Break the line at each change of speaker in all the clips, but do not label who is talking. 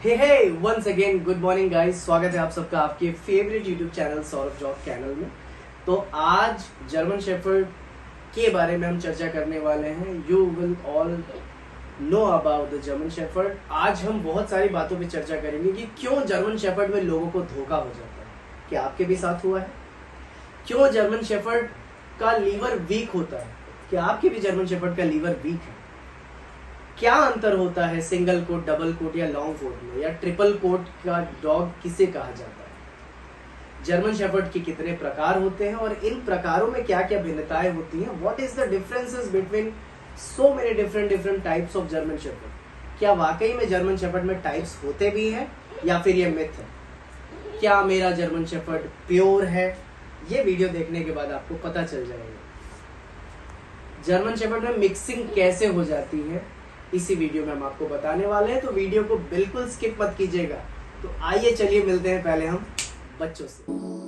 हे once again good morning guys, स्वागत है आप सबका आपके favourite YouTube channel Saurabh job channel में। तो आज जर्मन शेफर्ड के बारे में हम चर्चा करने वाले हैं। You will all know about the German shepherd. आज हम बहुत सारी बातों पे चर्चा करेंगे कि क्यों जर्मन शेफर्ड में लोगों को धोखा हो जाता है। क्या आपके भी साथ हुआ है? क्यों जर्मन शेफर्ड का लीवर वीक होता है? क्या आपके भी जर्मन शेफर्ड का लीवर वीक है? क्या अंतर होता है सिंगल कोट, डबल कोट या लॉन्ग कोट में, या ट्रिपल कोट का डॉग किसे कहा जाता है? जर्मन शेफर्ड के कितने प्रकार होते हैं और इन प्रकारों में क्या क्या भिन्नताएं होती हैं? What is the differences between so many different types of German shepherd? क्या वाकई में जर्मन शेफर्ड में टाइप्स होते भी हैं या फिर ये मिथ है? क्या मेरा जर्मन शेफर्ड प्योर है? ये वीडियो देखने के बाद आपको पता चल जाएगा। जर्मन शेफर्ड में मिक्सिंग कैसे हो जाती है, इसी वीडियो में हम आपको बताने वाले हैं, तो वीडियो को बिल्कुल स्किप मत कीजिएगा। तो आइए चलिए मिलते हैं पहले हम बच्चों से।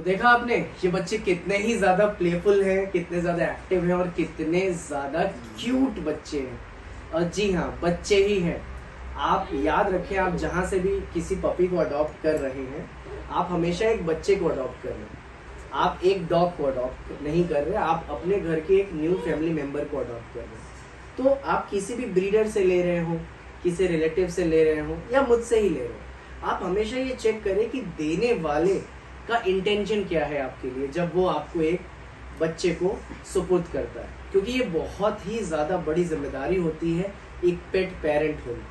देखा आपने, ये बच्चे कितने ही ज्यादा प्लेफुल हैं, कितने ज्यादा एक्टिव हैं और कितने ज्यादा क्यूट बच्चे हैं। और जी हाँ, बच्चे ही हैं। आप याद रखें, आप जहां से भी किसी पपी को अडॉप्ट कर रहे हैं, आप हमेशा एक बच्चे को अडॉप्ट कर रहे हैं। आप एक डॉग को अडॉप्ट नहीं कर रहे, आप अपने घर के एक न्यू फैमिली मेंबर को अडॉप्ट कर रहे हैं। तो आप किसी भी ब्रीडर से ले रहे हो, किसी रिलेटिव से ले रहे हो या मुझसे ही ले रहे हो, आप हमेशा ये चेक करें कि देने वाले का इंटेंशन क्या है आपके लिए जब वो आपको एक बच्चे को सुपुर्द करता है। क्योंकि ये बहुत ही ज्यादा बड़ी जिम्मेदारी होती है एक पेट पेरेंट होना,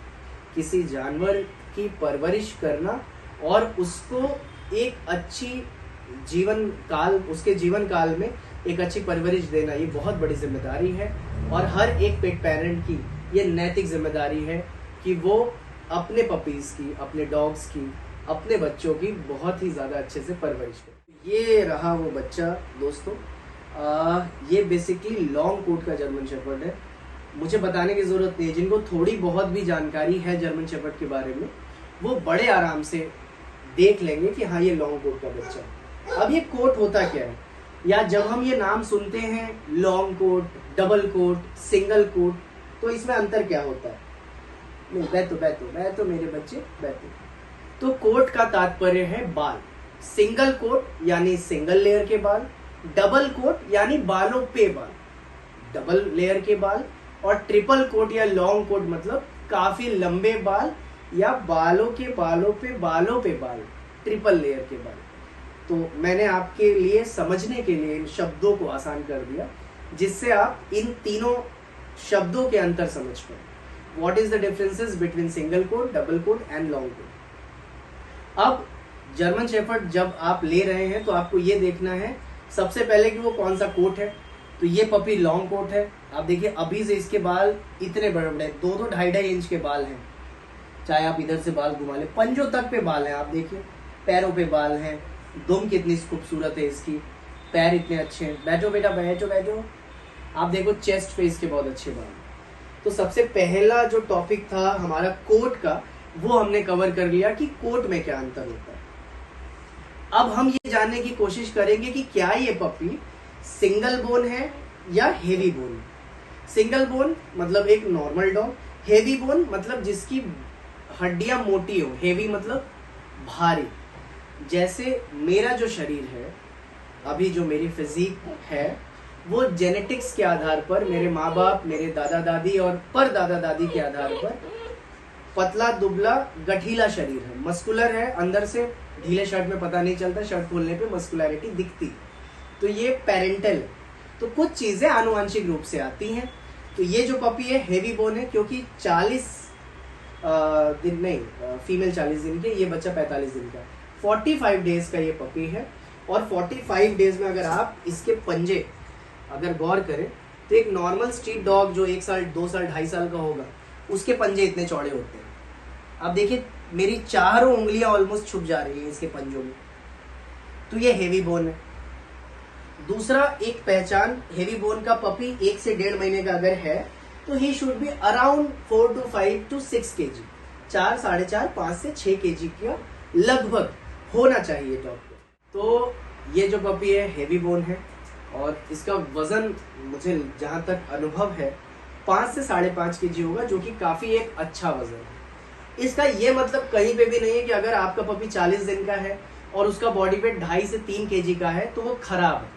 किसी जानवर की परवरिश करना और उसको एक अच्छी जीवन काल, उसके जीवन काल में एक अच्छी परवरिश देना, ये बहुत बड़ी जिम्मेदारी है। और हर एक पेट पेरेंट की ये नैतिक जिम्मेदारी है कि वो अपने पपीज की, अपने डॉग्स की, अपने बच्चों की बहुत ही ज्यादा अच्छे से परवरिश करें। ये रहा वो बच्चा दोस्तों। ये बेसिकली लॉन्ग कोट का जर्मन शेफर्ड है। मुझे बताने की जरूरत नहीं है, जिनको थोड़ी बहुत भी जानकारी है जर्मन शेफर्ड के बारे में, वो बड़े आराम से देख लेंगे कि हाँ, ये लॉन्ग कोट का बच्चा है। अब ये कोट होता क्या है, या जब हम ये नाम सुनते हैं long coat, double coat, single coat, तो इसमें अंतर क्या होता है? नहीं, बैठो मेरे बच्चे बैठो। तो कोट का तात्पर्य है बाल। सिंगल कोट यानी सिंगल लेयर के बाल, डबल कोट यानी बालों पे बाल, डबल लेयर के बाल, और ट्रिपल कोट या लॉन्ग कोट मतलब काफी लंबे बाल या बालों पे बाल, ट्रिपल लेयर के बाल। तो मैंने आपके लिए समझने के लिए इन शब्दों को आसान कर दिया, जिससे आप इन तीनों शब्दों के अंतर समझ पाए। What is the differences between single coat, double coat and long coat. अब जर्मन शेफर्ड जब आप ले रहे हैं तो आपको ये देखना है सबसे पहले कि वो कौन सा कोट है। तो ये पपी लॉन्ग कोट है। आप देखिए, अभी से इसके बाल इतने बड़े बड़े, 2-2, 2.5 इंच के बाल हैं। चाहे आप इधर से बाल घुमा ले, पंजों तक पे बाल हैं। आप देखिए, पैरों पे बाल हैं, दुम कितनी खूबसूरत है इसकी, पैर इतने अच्छे हैं। बैठो बेटा, बैठो। आप देखो, चेस्ट पे इसके बहुत अच्छे बाल। तो सबसे पहला जो टॉपिक था हमारा कोट का, वो हमने कवर कर लिया कि कोट में क्या अंतर होता है। अब हम ये जानने की कोशिश करेंगे कि क्या ये पपी सिंगल बोन है या हेवी बोन। सिंगल बोन मतलब एक नॉर्मल डॉग, हेवी बोन मतलब जिसकी हड्डियां मोटी हो, हेवी मतलब भारी। जैसे मेरा जो शरीर है, अभी जो मेरी फिजिक है, वो जेनेटिक्स के आधार पर, मेरे माँ बाप, मेरे दादा दादी और पर दादा दादी के आधार पर पतला दुबला गठीला शरीर है, मस्कुलर है, अंदर से ढीले शर्ट में पता नहीं चलता, शर्ट खोलने पे मस्कुलैरिटी दिखती। तो ये पेरेंटल, तो कुछ चीजें आनुवंशिक रूप से आती हैं। तो ये जो पपी है हेवी बोन है, क्योंकि 40 दिन नहीं, फीमेल 40 दिन के, ये बच्चा 45 दिन का, 45 डेज का ये पपी है। और 45 डेज में अगर आप इसके पंजे अगर गौर करें तो एक नॉर्मल स्ट्रीट डॉग जो 1 साल 2 साल 2.5 साल का होगा, उसके पंजे इतने चौड़े होते हैं। अब देखिए मेरी चारों उंगलियां ऑलमोस्ट छुप जा रही है इसके पंजों में। तो ये हेवी बोन है। दूसरा एक पहचान, हेवी बोन का पपी 1 से 1.5 महीने का अगर है तो he should be around 4 to 5 to 6 kg, 4, 4.5, 5 से 6 kg का लगभग होना चाहिए डॉग को। तो ये जो पपी है हेवी बोन है और इसका वजन मुझे जहां तक अनुभव है 5 से 5.5 kg होगा, जो कि काफी एक अच्छा वजन है। इसका ये मतलब कहीं पे भी नहीं है कि अगर आपका पपी 40 दिन का है और उसका बॉडी वेट 2.5 से 3 kg का है तो वो खराब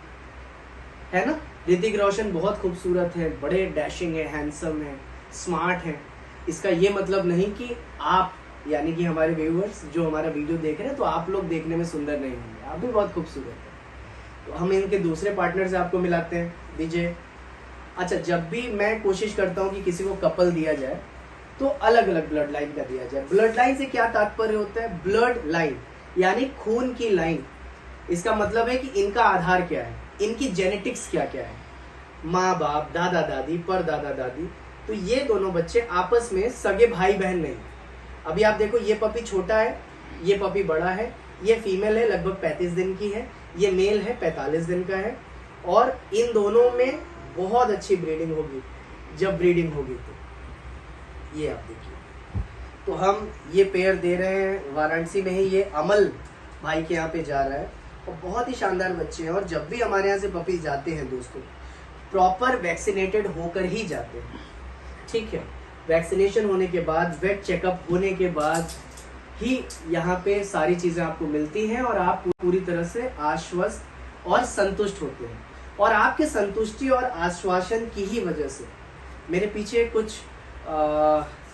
है ना। ऋतिक रोशन बहुत खूबसूरत है, बड़े डैशिंग है, हैंडसम है, स्मार्ट है। इसका ये मतलब नहीं कि आप यानी कि हमारे व्यूअर्स जो हमारा वीडियो देख रहे हैं तो आप लोग देखने में सुंदर नहीं होंगे, आप भी बहुत खूबसूरत है। तो हम इनके दूसरे पार्टनर से आपको मिलाते हैं, विजय। अच्छा, जब भी मैं कोशिश करता हूँ कि किसी को कपल दिया जाए तो अलग अलग ब्लड लाइन का दिया जाए। ब्लड लाइन से क्या तात्पर्य होता है? ब्लड लाइन यानी खून की लाइन। इसका मतलब है कि इनका आधार क्या है, इनकी जेनेटिक्स क्या क्या है, माँ बाप, दादा दादी, पर दादा दादी। तो ये दोनों बच्चे आपस में सगे भाई बहन नहीं। अभी आप देखो ये पपी छोटा है, ये पपी बड़ा है, ये फीमेल है लगभग 35 दिन की है, ये मेल है 45 दिन का है। और इन दोनों में बहुत अच्छी ब्रीडिंग होगी जब ब्रीडिंग होगी। तो ये आप देखिए, तो हम ये पेयर दे रहे हैं वाराणसी में ही, ये अमल भाई के यहाँ पे जा रहा है और बहुत ही शानदार बच्चे हैं। और जब भी हमारे यहाँ से पपी जाते हैं दोस्तों, प्रॉपर वैक्सीनेटेड होकर ही जाते हैं, ठीक है। वैक्सीनेशन होने के बाद, वेट चेकअप होने के बाद ही यहाँ पे सारी चीजें आपको मिलती हैं और आप पूरी तरह से आश्वस्त और संतुष्ट होते हैं। और आपके संतुष्टि और आश्वासन की ही वजह से मेरे पीछे कुछ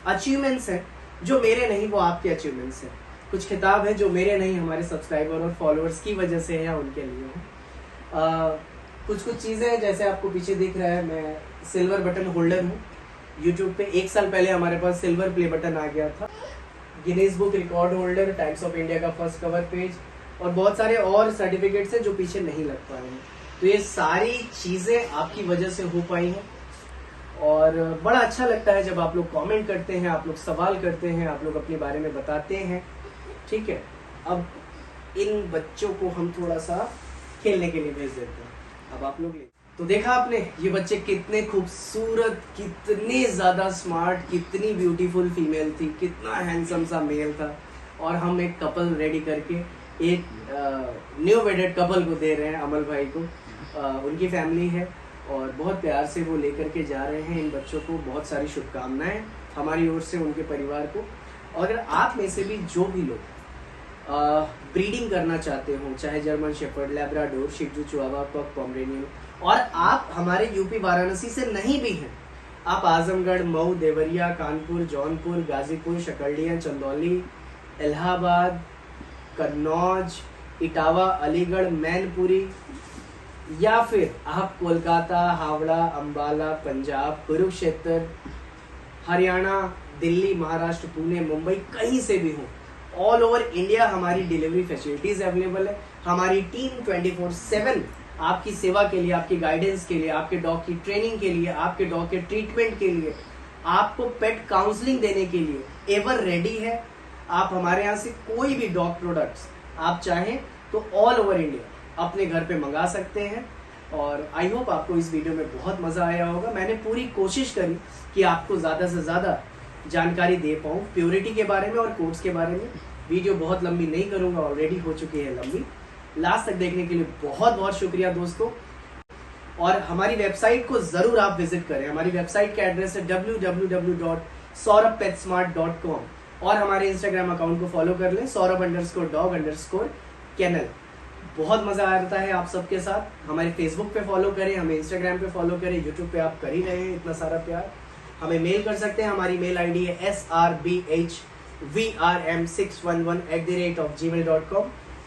अचीवमेंट्स हैं जो मेरे नहीं, वो आपके अचीवमेंट्स हैं। कुछ खिताब है जो मेरे नहीं, हमारे सब्सक्राइबर और फॉलोअर्स की वजह से है या उनके लिए है। कुछ चीज़ें हैं, जैसे आपको पीछे दिख रहा है, मैं सिल्वर बटन होल्डर हूँ। यूट्यूब पे 1 साल पहले हमारे पास सिल्वर प्ले बटन आ गया था। Guinness book record holder, times of India का फर्स्ट कवर पेज और बहुत सारे और सर्टिफिकेट्स हैं जो पीछे नहीं लग पाए हैं। तो ये सारी चीज़ें आपकी वजह से हो पाई हैं और बड़ा अच्छा लगता है जब आप लोग कमेंट करते हैं, आप लोग सवाल करते हैं, आप लोग अपने बारे में बताते हैं, ठीक है। अब इन बच्चों को हम थोड़ा सा खेलने के लिए भेज देते हैं। अब आप लोग तो देखा आपने ये बच्चे कितने खूबसूरत, कितने ज्यादा स्मार्ट, कितनी ब्यूटीफुल फीमेल थी, कितना हैंडसम सा मेल था। और हम एक कपल रेडी करके एक न्यू वेडेड कपल को दे रहे हैं, अमल भाई को। उनकी फैमिली है और बहुत प्यार से वो लेकर के जा रहे हैं इन बच्चों को। बहुत सारी शुभकामनाएं हमारी ओर से उनके परिवार को। और अगर आप में से भी जो भी लोग ब्रीडिंग करना चाहते हो, चाहे जर्मन शेफर्ड, लैब्राडोर, शिजू चिहुआहुआ, कॉक पोमेरेनियन, और आप हमारे यूपी वाराणसी से नहीं भी हैं, आप आजमगढ़, मऊ, देवरिया, कानपुर, जौनपुर, गाजीपुर, शकरडिया, चंदौली, इलाहाबाद, कन्नौज, इटावा, अलीगढ़, मैनपुरी, या फिर आप कोलकाता, हावड़ा, अंबाला, पंजाब, कुरुक्षेत्र, हरियाणा, दिल्ली, महाराष्ट्र, पुणे, मुंबई, कहीं से भी हो, ऑल ओवर इंडिया हमारी डिलीवरी फैसिलिटीज अवेलेबल है। हमारी टीम 24/7 आपकी सेवा के लिए, आपकी गाइडेंस के लिए, आपके डॉग की ट्रेनिंग के लिए, आपके डॉग के ट्रीटमेंट के लिए, आपको पेट काउंसलिंग देने के लिए एवर रेडी है। आप हमारे यहाँ से कोई भी डॉग प्रोडक्ट्स आप चाहें तो ऑल ओवर इंडिया अपने घर पे मंगा सकते हैं। और आई होप आपको इस वीडियो में बहुत मजा आया होगा। मैंने पूरी कोशिश करी कि आपको ज्यादा से ज्यादा जानकारी दे पाऊँ प्योरिटी के बारे में और कोड्स के बारे में। वीडियो बहुत लंबी नहीं करूंगा, ऑलरेडी हो चुकी है लंबी। लास्ट तक देखने के लिए बहुत बहुत शुक्रिया दोस्तों। और हमारी वेबसाइट को जरूर आप विजिट करें। हमारी वेबसाइट का एड्रेस है www.saurabhpetsmart.com और हमारे इंस्टाग्राम अकाउंट को फॉलो कर लें, saurabh_dog_kennel। बहुत मजा आता है आप सबके साथ। हमारे फेसबुक पे फॉलो करें, हमें इंस्टाग्राम पे फॉलो करें, यूट्यूब पे आप कर ही रहे हैं, इतना सारा प्यार। हमें मेल कर सकते हैं, हमारी मेल आईडी है srbh vrm611@gmail.com।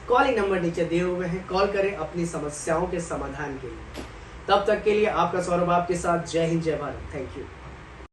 कॉलिंग नंबर नीचे दिए हुए हैं, कॉल करें अपनी समस्याओं के समाधान के लिए। तब तक के लिए आपका सौरभ आपके साथ। जय हिंद, जय भारत। Thank you.